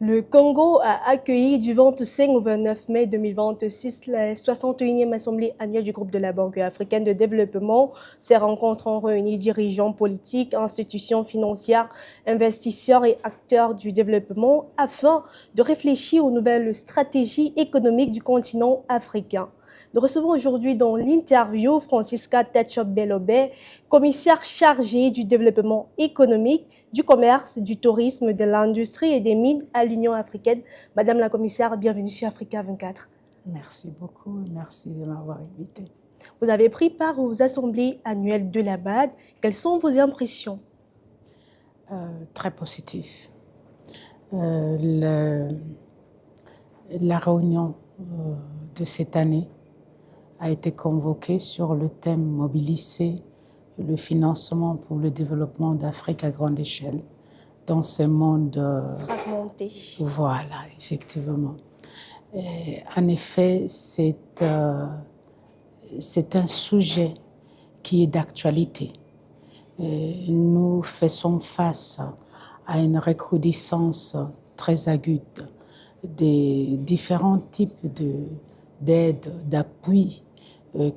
Le Congo a accueilli du 25 au 29 mai 2026 la 61e Assemblée annuelle du groupe de la Banque africaine de développement. Ces rencontres ont réuni dirigeants politiques, institutions financières, investisseurs et acteurs du développement afin de réfléchir aux nouvelles stratégies économiques du continent africain. Nous recevons aujourd'hui dans l'interview Francisca Tachop-Belobé, commissaire chargée du développement économique, du commerce, du tourisme, de l'industrie et des mines à l'Union africaine. Madame la commissaire, bienvenue sur Africa 24. Merci beaucoup, merci de m'avoir invité. Vous avez pris part aux assemblées annuelles de la BAD. Quelles sont vos impressions? Très positif. La réunion de cette année a été convoquée sur le thème mobiliser le financement pour le développement d'Afrique à grande échelle dans ce monde fragmenté. Voilà, effectivement. En effet, c'est un sujet qui est d'actualité. Nous faisons face à une recrudescence très aiguë des différents types d'aides, d'appui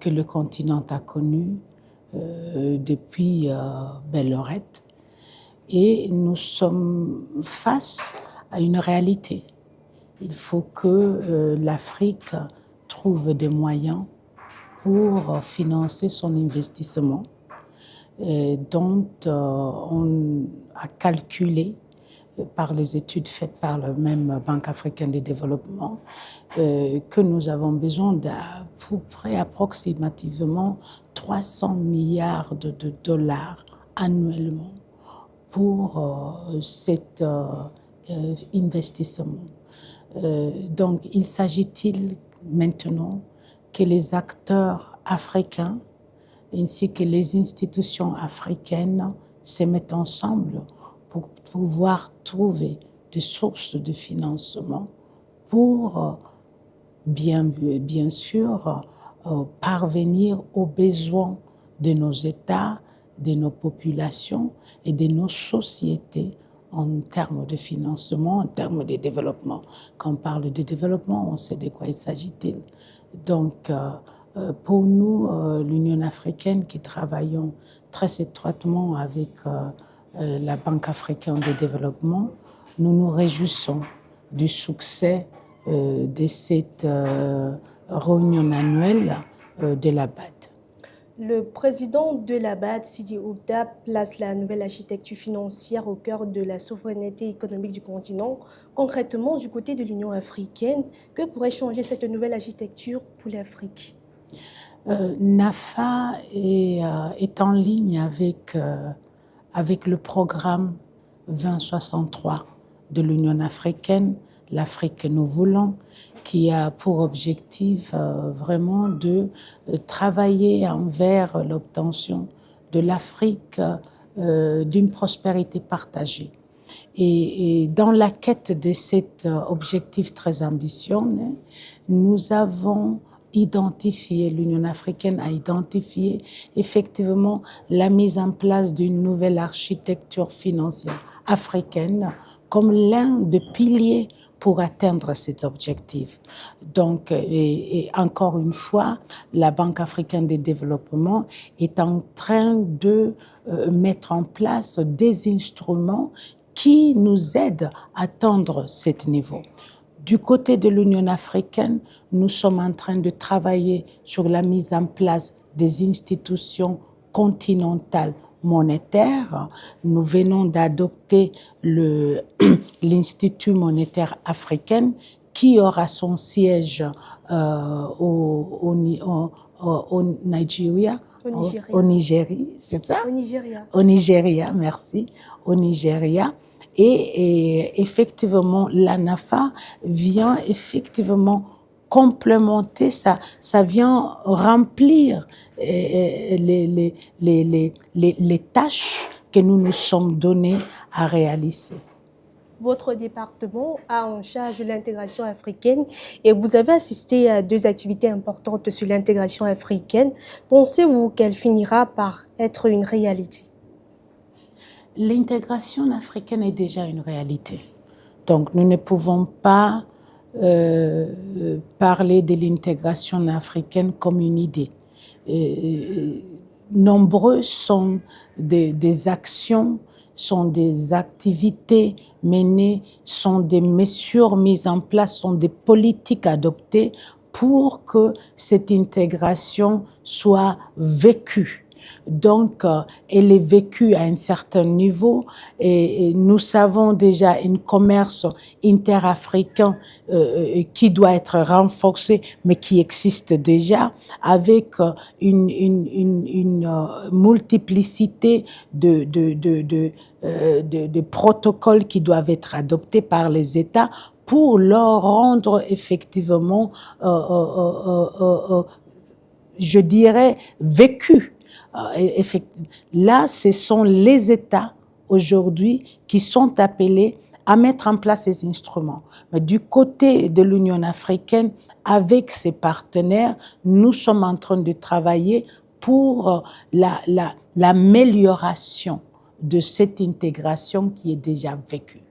que le continent a connus depuis belle lurette. Et nous sommes face à une réalité. Il faut que l'Afrique trouve des moyens pour financer son investissement dont on a calculé par les études faites par la même Banque africaine de développement que nous avons besoin d'à peu près approximativement 300 milliards de dollars annuellement pour cet investissement. Donc, il s'agit-il maintenant que les acteurs africains ainsi que les institutions africaines se mettent ensemble pour pouvoir trouver des sources de financement pour, bien sûr, parvenir aux besoins de nos États, de nos populations et de nos sociétés en termes de financement, en termes de développement. Quand on parle de développement, on sait de quoi il s'agit-il. Donc, pour nous, l'Union africaine, qui travaillons très étroitement avec la Banque africaine de développement, nous nous réjouissons du succès de cette réunion annuelle de la BAD. Le président de la BAD, Sidi Ould, place la nouvelle architecture financière au cœur de la souveraineté économique du continent. Concrètement, du côté de l'Union africaine, que pourrait changer cette nouvelle architecture pour l'Afrique? NAFA est en ligne avec le programme 2063 de l'Union africaine, l'Afrique que nous voulons, qui a pour objectif vraiment de travailler envers l'obtention de l'Afrique d'une prospérité partagée. Et dans la quête de cet objectif très ambitieux, nous avons identifié, l'Union africaine a identifié effectivement la mise en place d'une nouvelle architecture financière africaine comme l'un des piliers pour atteindre cet objectif. Donc, et encore une fois, la Banque africaine de développement est en train de mettre en place des instruments qui nous aident à atteindre ce niveau. Du côté de l'Union africaine, nous sommes en train de travailler sur la mise en place des institutions continentales monétaires. Nous venons d'adopter l'Institut monétaire africain qui aura son siège au Nigeria. Au Nigeria, c'est ça? Au Nigeria. Au Nigeria, merci. Au Nigeria. Et effectivement, la NAFA vient effectivement complémenter ça. Ça vient remplir les tâches que nous nous sommes donnés à réaliser. Votre département a en charge l'intégration africaine et vous avez assisté à 2 activités importantes sur l'intégration africaine. Pensez-vous qu'elle finira par être une réalité? L'intégration africaine est déjà une réalité. Donc, nous ne pouvons pas parler de l'intégration africaine comme une idée. Nombreux sont des actions, sont des activités menées, sont des mesures mises en place, sont des politiques adoptées pour que cette intégration soit vécue. Donc, elle est vécue à un certain niveau et nous savons déjà un commerce interafricain qui doit être renforcé, mais qui existe déjà, avec une multiplicité de protocoles qui doivent être adoptés par les États pour leur rendre effectivement, je dirais, vécu. Là, ce sont les États aujourd'hui qui sont appelés à mettre en place ces instruments. Mais du côté de l'Union africaine, avec ses partenaires, nous sommes en train de travailler pour l'amélioration de cette intégration qui est déjà vécue.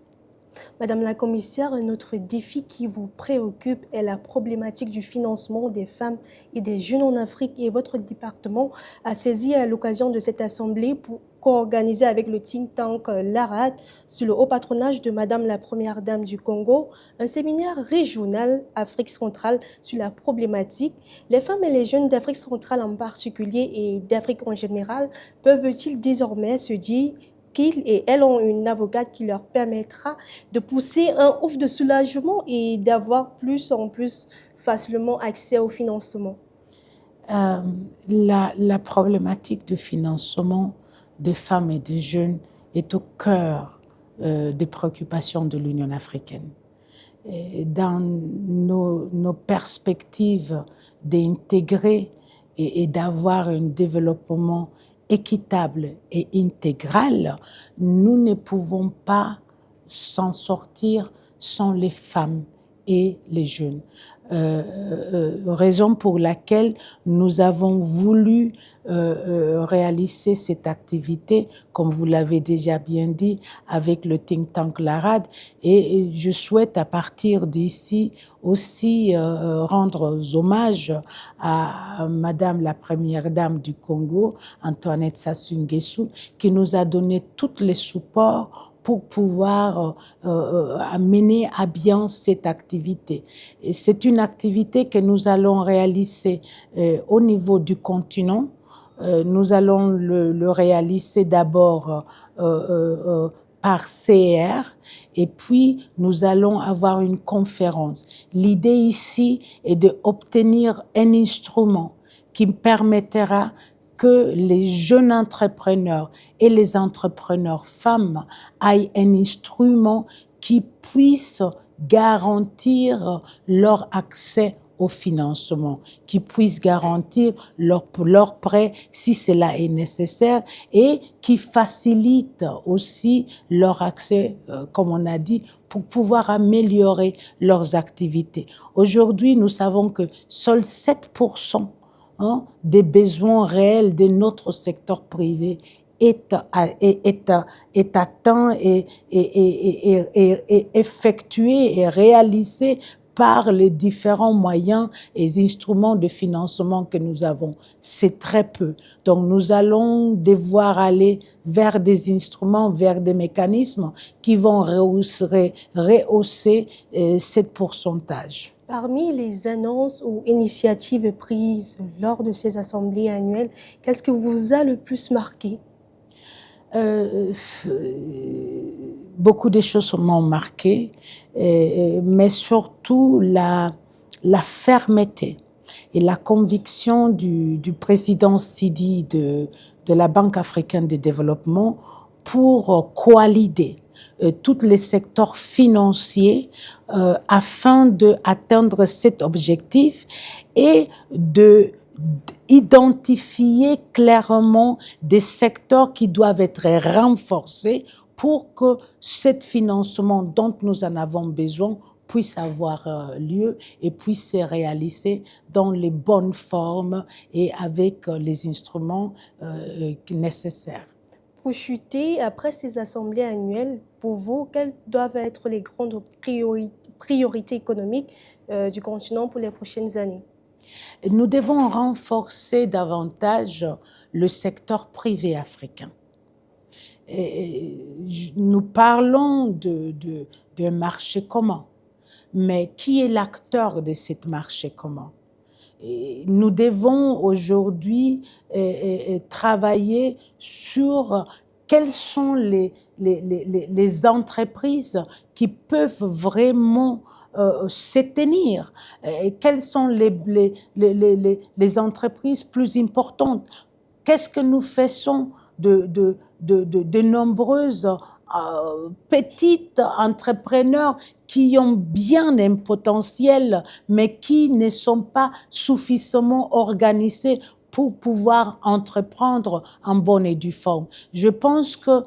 Madame la commissaire, un autre défi qui vous préoccupe est la problématique du financement des femmes et des jeunes en Afrique, et votre département a saisi à l'occasion de cette assemblée pour co-organiser avec le think tank l'ARAD, sous le haut patronage de Madame la Première Dame du Congo, un séminaire régional Afrique centrale sur la problématique. Les femmes et les jeunes d'Afrique centrale en particulier et d'Afrique en général peuvent-ils désormais se dire qu'ils et elles ont une avocate qui leur permettra de pousser un ouf de soulagement et d'avoir plus en plus facilement accès au financement? La problématique de financement des femmes et des jeunes est au cœur des préoccupations de l'Union africaine. Et dans nos perspectives d'intégrer et d'avoir un développement équitable et intégral, nous ne pouvons pas s'en sortir sans les femmes et les jeunes. Raison pour laquelle nous avons voulu réaliser cette activité, comme vous l'avez déjà bien dit, avec le think tank l'ARAD. Et je souhaite à partir d'ici aussi rendre hommage à Madame la Première Dame du Congo, Antoinette Sassou Nguesso, qui nous a donné tous les supports pour pouvoir mener à bien cette activité. Et c'est une activité que nous allons réaliser au niveau du continent. Nous allons le réaliser d'abord par CR, et puis nous allons avoir une conférence. L'idée ici est d'obtenir un instrument qui permettra que les jeunes entrepreneurs et les entrepreneurs femmes aient un instrument qui puisse garantir leur accès au financement, qui puisse garantir leur prêt si cela est nécessaire et qui facilite aussi leur accès, comme on a dit, pour pouvoir améliorer leurs activités. Aujourd'hui, nous savons que seuls 7% des besoins réels de notre secteur privé est atteint et effectué et réalisé par les différents moyens et instruments de financement que nous avons. C'est très peu. Donc nous allons devoir aller vers des instruments, vers des mécanismes qui vont rehausser ce pourcentage. Parmi les annonces ou initiatives prises lors de ces assemblées annuelles, qu'est-ce que vous a le plus marqué? Beaucoup de choses m'ont marqué, mais surtout la fermeté et la conviction du président Sidi de la Banque africaine de développement pour coaliser tous les secteurs financiers afin d'atteindre cet objectif et d'identifier clairement des secteurs qui doivent être renforcés pour que ce financement dont nous en avons besoin puisse avoir lieu et puisse se réaliser dans les bonnes formes et avec les instruments nécessaires. Pour chuter, après ces assemblées annuelles, pour vous, quelles doivent être les grandes priorités économiques du continent pour les prochaines années? Nous devons renforcer davantage le secteur privé africain. Nous parlons d'un marché commun, mais qui est l'acteur de ce marché commun? Nous devons aujourd'hui travailler sur quelles sont les entreprises qui peuvent vraiment se tenir, quelles sont les entreprises plus importantes. Qu'est-ce que nous faisons de nombreuses petites entrepreneurs qui ont bien un potentiel, mais qui ne sont pas suffisamment organisés pour pouvoir entreprendre en bonne et due forme. Je pense que,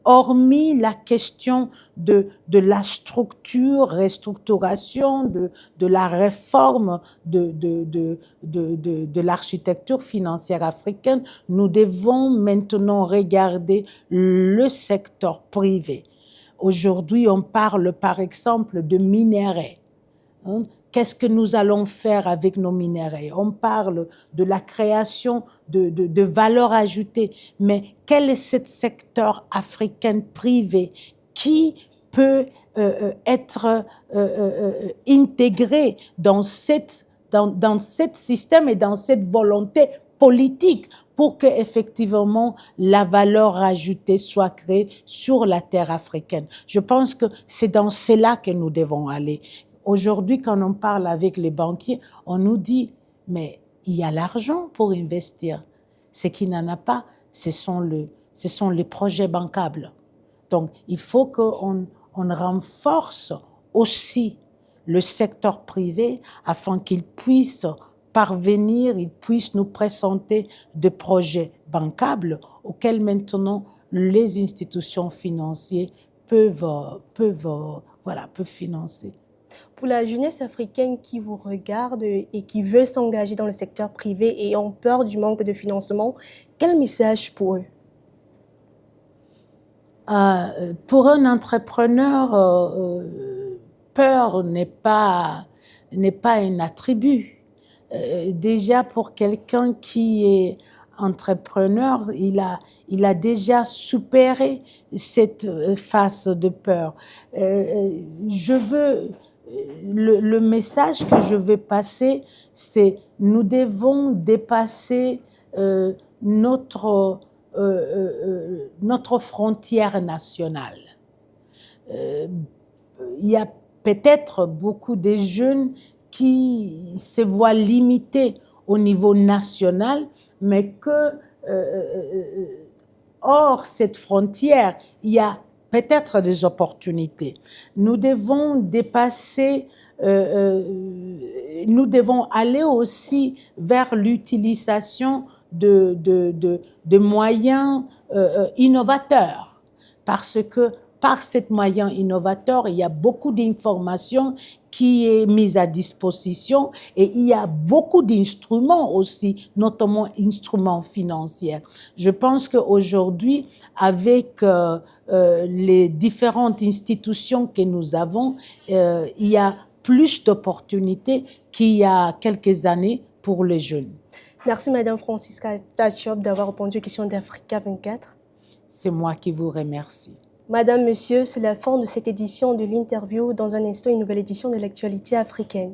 hormis la question de la structure, restructuration, de la réforme de l'architecture financière africaine, nous devons maintenant regarder le secteur privé. Aujourd'hui, on parle par exemple de minerais. Qu'est-ce que nous allons faire avec nos minerais? On parle de la création de valeur ajoutée, mais quel est ce secteur africain privé qui peut être intégré dans cette système et dans cette volonté politique pour que effectivement la valeur ajoutée soit créée sur la terre africaine. Je pense que c'est dans cela que nous devons aller. Aujourd'hui, quand on parle avec les banquiers, on nous dit, mais il y a l'argent pour investir. Ce qui n'en a pas, ce sont les projets bancables. Donc, il faut qu'on renforce aussi le secteur privé afin qu'il puisse parvenir, il puisse nous présenter des projets bancables auxquels maintenant les institutions financières peuvent financer. Pour la jeunesse africaine qui vous regarde et qui veut s'engager dans le secteur privé et ont peur du manque de financement, quel message pour eux? Pour un entrepreneur, peur n'est pas un attribut. Déjà pour quelqu'un qui est entrepreneur, il a déjà supéré cette phase de peur. Le message que je veux passer, c'est nous devons dépasser notre frontière nationale. Il y a peut-être beaucoup de jeunes qui se voient limités au niveau national, mais que hors cette frontière, il y a peut-être des opportunités. Nous devons dépasser, nous devons aller aussi vers l'utilisation de moyens innovateurs, parce que par ces moyens innovateurs, il y a beaucoup d'informations qui est mise à disposition et il y a beaucoup d'instruments aussi, notamment instruments financiers. Je pense qu'aujourd'hui, avec les différentes institutions que nous avons, il y a plus d'opportunités qu'il y a quelques années pour les jeunes. Merci Madame Francisca Tachop d'avoir répondu aux questions d'Africa 24. C'est moi qui vous remercie. Madame, Monsieur, c'est la fin de cette édition de l'interview. Dans un instant, une nouvelle édition de l'actualité africaine.